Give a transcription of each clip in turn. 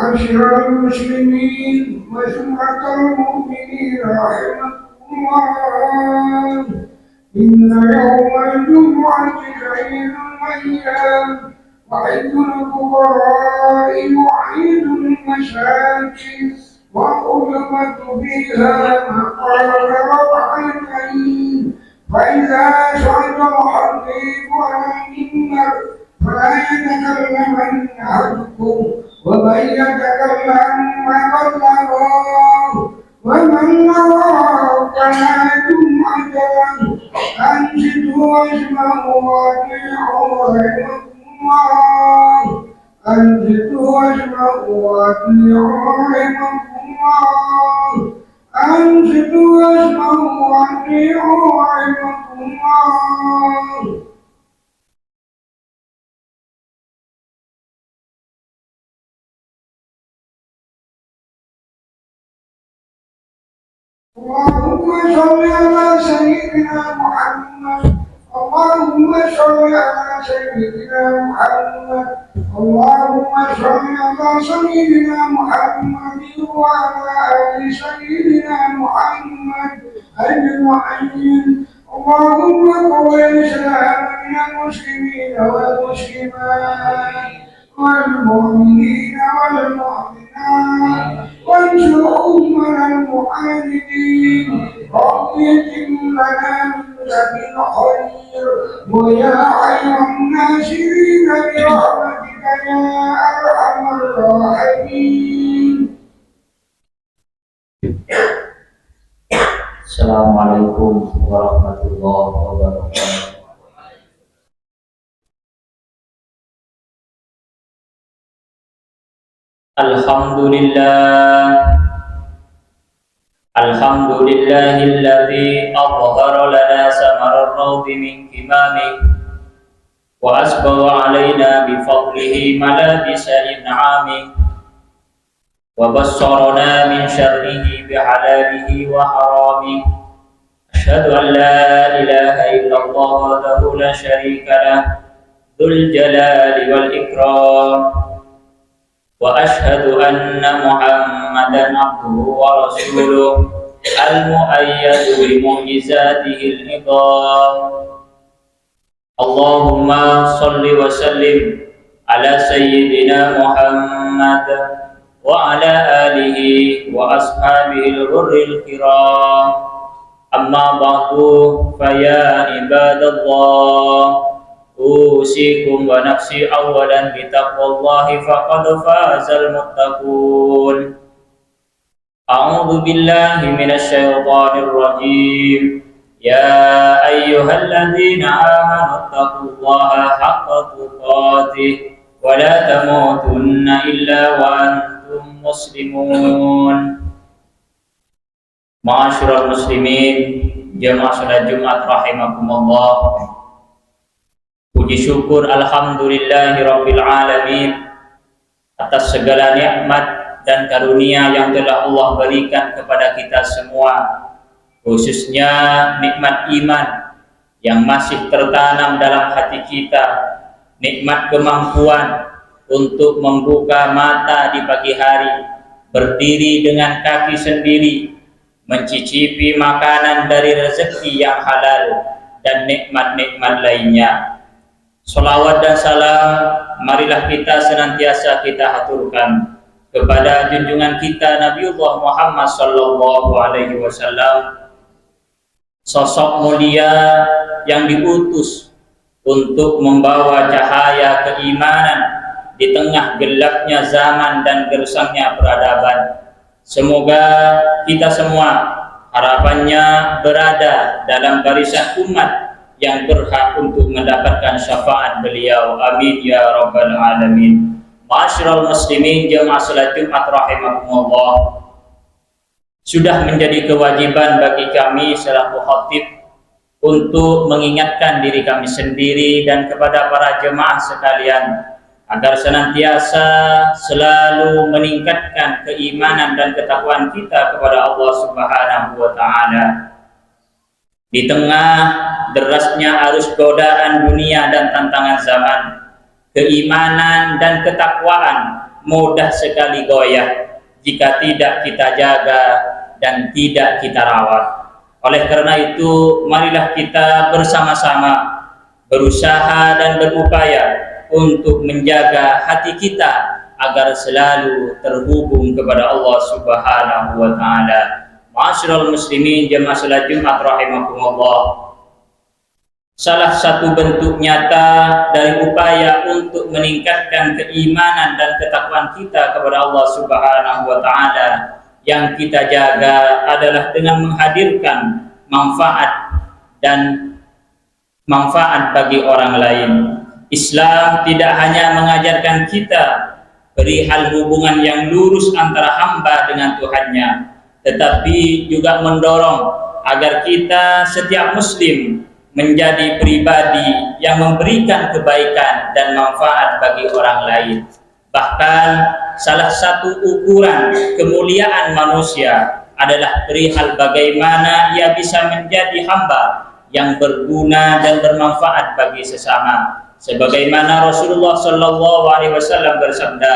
معاشر المسلمين وجمعة المؤمنين رحمكم الله، إن يوم الجمعة خير الأيام وعيد الفقراء وعيد المساكين والخطبة فيها مقام ركعتين، فإذا صعد الخطيب على المنبر فلا يتكلمن أحدكم ومن يتكلم فقد لغى ومن لغى فلا جمعة له. أنصتوا واسمعوا وأطيعوا رحمكم الله، أنصتوا واسمعوا وأطيعوا رحمكم الله، أنصتوا واسمعوا وأطيعوا رحمكم الله. اللهم صل على سيدنا محمد، اللهم صل على سيدنا محمد، اللهم صل على سيدنا محمد وعلى آل سيدنا محمد أجمعين. اللهم قوي الإسلام من المسلمين والمسلمات والمؤمنين والمؤمنات وانصر أمنا المعاندين، رب يتم لنا منك الخير ويا خير الناصرين برحمتك يا أرحم الراحمين. Assalamualaikum warahmatullahi wabarakatuh. Alhamdulillahilladzi adhhara lana samarar rawdi min kimamih wa asbagha alaina bi fadlihi malabisa in'amih wa bassarana min syarrihi bi halalihi wa haramih. Asyhadu an la ilaha illallah wahdahu la syarika lah, dzul jalali wal ikram. Wa ashhadu anna Muhammadan abduhu wa rasuluh al-mu'ayyadu bi mu'jizatihi al-idham. Allahumma salli wa sallim ala sayyidina Muhammad wa ala alihi wa ashabihi al-ghurril kiram. Amma ba'du, fa ya ibadallah, usikum wa nafsi awalan bitaqwallahi faqad fazal muttaqun. A'udzu billahi minasy syaithanir rajim. Ya ayyuhalladzina amanu taqullaha haqqa tuqatih wa la tamutunna illa wa antum muslimun. Ma'asyiral muslimin, jamaah salat Jumat rahimakumullah. Puji syukur alhamdulillahi rabbil alamin atas segala nikmat dan karunia yang telah Allah berikan kepada kita semua, khususnya nikmat iman yang masih tertanam dalam hati kita, nikmat kemampuan untuk membuka mata di pagi hari, berdiri dengan kaki sendiri, mencicipi makanan dari rezeki yang halal dan nikmat-nikmat lainnya. Salawat dan salam marilah kita senantiasa kita haturkan kepada junjungan kita Nabiullah Muhammad sallallahu alaihi wasallam, sosok mulia yang diutus untuk membawa cahaya keimanan di tengah gelapnya zaman dan gersangnya peradaban. Semoga kita semua harapannya berada dalam barisan umat yang berhak untuk mendapatkan syafaat beliau. Amin ya rabbal alamin. Ma'asyiral muslimin, jamaah salat Jumat rahimakumullah. Sudah menjadi kewajiban bagi kami selaku khatib untuk mengingatkan diri kami sendiri dan kepada para jemaah sekalian agar senantiasa selalu meningkatkan keimanan dan ketakwaan kita kepada Allah Subhanahu wa taala. Di tengah derasnya arus godaan dunia dan tantangan zaman, keimanan dan ketakwaan mudah sekali goyah jika tidak kita jaga dan tidak kita rawat. Oleh karena itu, marilah kita bersama-sama berusaha dan berupaya untuk menjaga hati kita agar selalu terhubung kepada Allah Subhanahu wa taala. Ma'asyiral muslimin jamaah salat Jumat rahimakumullah. Salah satu bentuk nyata dari upaya untuk meningkatkan keimanan dan ketakwaan kita kepada Allah Subhanahu wa taala yang kita jaga adalah dengan menghadirkan manfaat bagi orang lain. Islam tidak hanya mengajarkan kita perihal hubungan yang lurus antara hamba dengan Tuhannya, tetapi juga mendorong agar kita setiap muslim menjadi pribadi yang memberikan kebaikan dan manfaat bagi orang lain. Bahkan salah satu ukuran kemuliaan manusia adalah perihal bagaimana ia bisa menjadi hamba yang berguna dan bermanfaat bagi sesama. Sebagaimana Rasulullah sallallahu alaihi wasallam bersabda,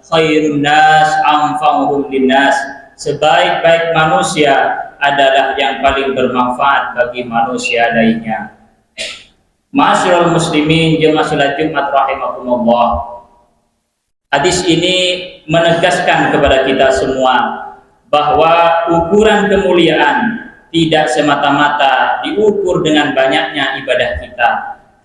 khairun nas anfa'uhum linnas, sebaik-baik manusia adalah yang paling bermanfaat bagi manusia lainnya. Ma'asyiral muslimin jemaah salat Jumat rahimakumullah. Hadis ini menegaskan kepada kita semua bahwa ukuran kemuliaan tidak semata-mata diukur dengan banyaknya ibadah kita,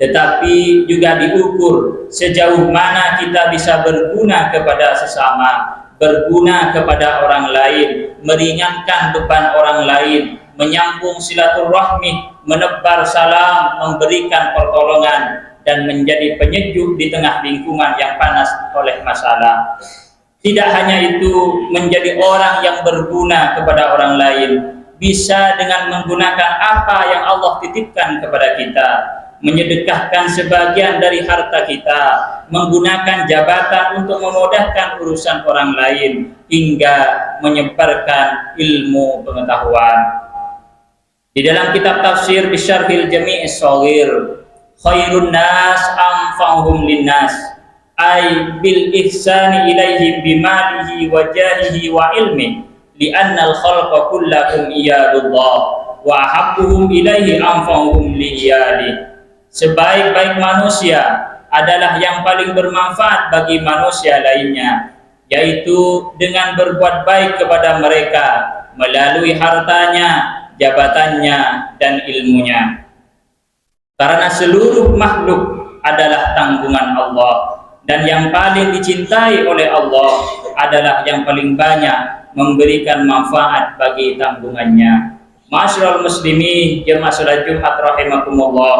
tetapi juga diukur sejauh mana kita bisa berguna kepada sesama, berguna kepada orang lain, meringankan beban orang lain, menyambung silaturahmi, menebar salam, memberikan pertolongan, dan menjadi penyejuk di tengah lingkungan yang panas oleh masalah. Tidak hanya itu, menjadi orang yang berguna kepada orang lain bisa dengan menggunakan apa yang Allah titipkan kepada kita, menyedekahkan sebagian dari harta kita, menggunakan jabatan untuk memudahkan urusan orang lain, hingga menyebarkan ilmu pengetahuan. Di dalam kitab tafsir Bisyarhil Jami'is Shaghir, khairun nas anfa'uhum linnas, ay bil ihsani ilaihim bimalihi wa jahihi wa ilmi, li'annal khalqa kullakum iyadullah wa ahabbuhum ilaihi anfa'uhum li'iyalih. Sebaik-baik manusia adalah yang paling bermanfaat bagi manusia lainnya, yaitu dengan berbuat baik kepada mereka melalui hartanya, jabatannya, dan ilmunya. Karena seluruh makhluk adalah tanggungan Allah, dan yang paling dicintai oleh Allah adalah yang paling banyak memberikan manfaat bagi tanggungannya. Ma'asyiral muslimin jemaah salat Jumat rahimakumullah.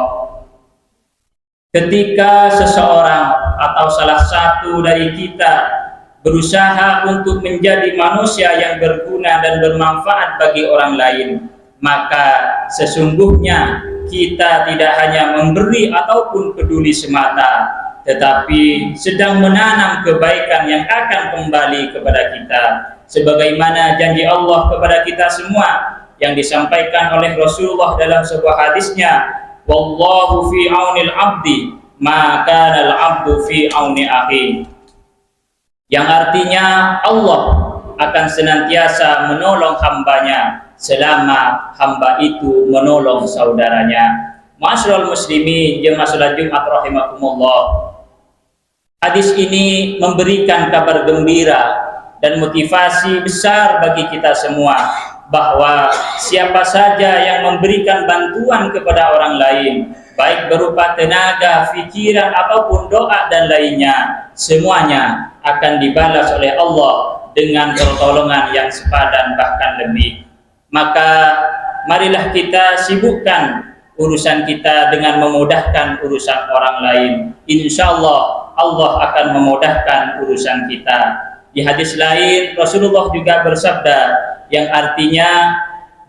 Ketika seseorang atau salah satu dari kita berusaha untuk menjadi manusia yang berguna dan bermanfaat bagi orang lain, maka sesungguhnya kita tidak hanya memberi ataupun peduli semata, tetapi sedang menanam kebaikan yang akan kembali kepada kita, sebagaimana janji Allah kepada kita semua yang disampaikan oleh Rasulullah dalam sebuah hadisnya, wallahu fi aunil abdi ma kana al abdu fi auni akhi, yang artinya Allah akan senantiasa menolong hambanya selama hamba itu menolong saudaranya. Ma'asyiral muslimin jemaah salat Jumat rahimakumullah. Hadis ini memberikan kabar gembira dan motivasi besar bagi kita semua bahwa siapa saja yang memberikan bantuan kepada orang lain, baik berupa tenaga, pikiran ataupun doa dan lainnya, semuanya akan dibalas oleh Allah dengan pertolongan yang sepadan bahkan lebih. Maka marilah kita sibukkan urusan kita dengan memudahkan urusan orang lain. Insya Allah Allah akan memudahkan urusan kita. Di hadis lain Rasulullah juga bersabda, yang artinya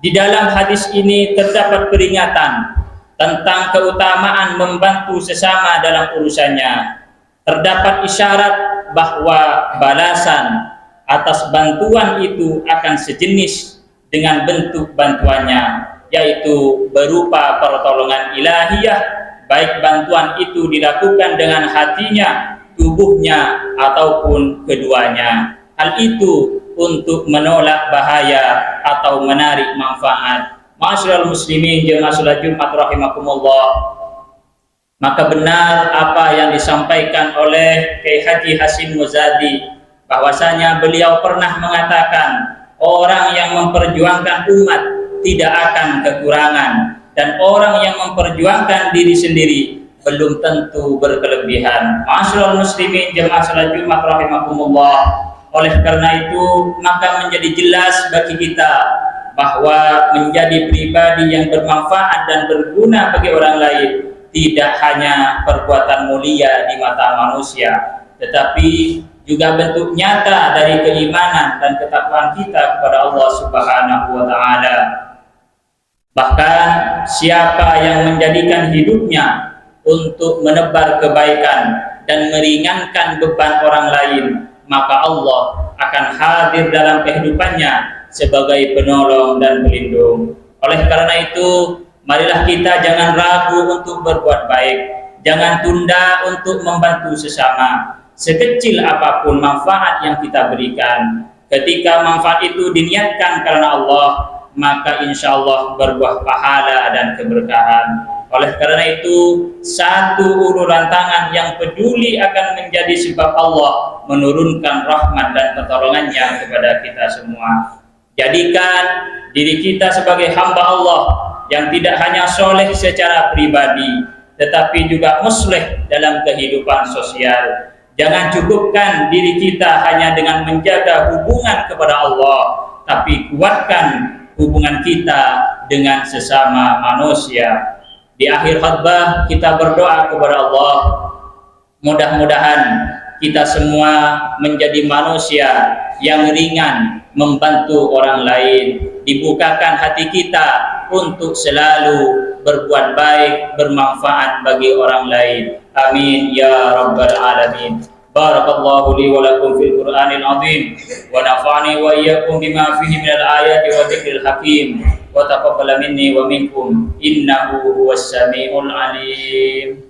di dalam hadis ini terdapat peringatan tentang keutamaan membantu sesama dalam urusannya. Terdapat isyarat bahwa balasan atas bantuan itu akan sejenis dengan bentuk bantuannya, yaitu berupa pertolongan ilahiyah, baik bantuan itu dilakukan dengan hatinya, tubuhnya ataupun keduanya. Hal itu untuk menolak bahaya atau menarik manfaat. Ma'asyiral muslimin jemaah salat Jumat rahimakumullah. Maka benar apa yang disampaikan oleh Kiai Haji Hasyim Muzadi, bahwasanya beliau pernah mengatakan orang yang memperjuangkan umat tidak akan kekurangan, dan orang yang memperjuangkan diri sendiri belum tentu berkelebihan. Ma'asyiral muslimin jemaah salat Jumat rahimakumullah. Oleh karena itu, maka menjadi jelas bagi kita bahwa menjadi pribadi yang bermanfaat dan berguna bagi orang lain tidak hanya perbuatan mulia di mata manusia, tetapi juga bentuk nyata dari keimanan dan ketakwaan kita kepada Allah Subhanahu wa taala. Bahkan siapa yang menjadikan hidupnya untuk menebar kebaikan dan meringankan beban orang lain, maka Allah akan hadir dalam kehidupannya sebagai penolong dan pelindung. Oleh karena itu, marilah kita jangan ragu untuk berbuat baik, jangan tunda untuk membantu sesama. Sekecil apapun manfaat yang kita berikan, ketika manfaat itu diniatkan karena Allah, maka insya Allah berbuah pahala dan keberkahan. Oleh karena itu, satu uluran tangan yang peduli akan menjadi sebab Allah menurunkan rahmat dan pertolongannya kepada kita semua. Jadikan diri kita sebagai hamba Allah yang tidak hanya soleh secara pribadi, tetapi juga musleh dalam kehidupan sosial. Jangan cukupkan diri kita hanya dengan menjaga hubungan kepada Allah, tapi kuatkan hubungan kita dengan sesama manusia. Di akhir khutbah kita berdoa kepada Allah, mudah-mudahan kita semua menjadi manusia yang ringan membantu orang lain, dibukakan hati kita untuk selalu berbuat baik, bermanfaat bagi orang lain. Amin ya rabbal alamin. Barakallahu li wa lakum fil Qur'anil azim wa nafa'ani wa iyyakum bima fihi minal ayati wa dzikril hakim wa taqabbal minni wa minkum innahu huwas samiul alim.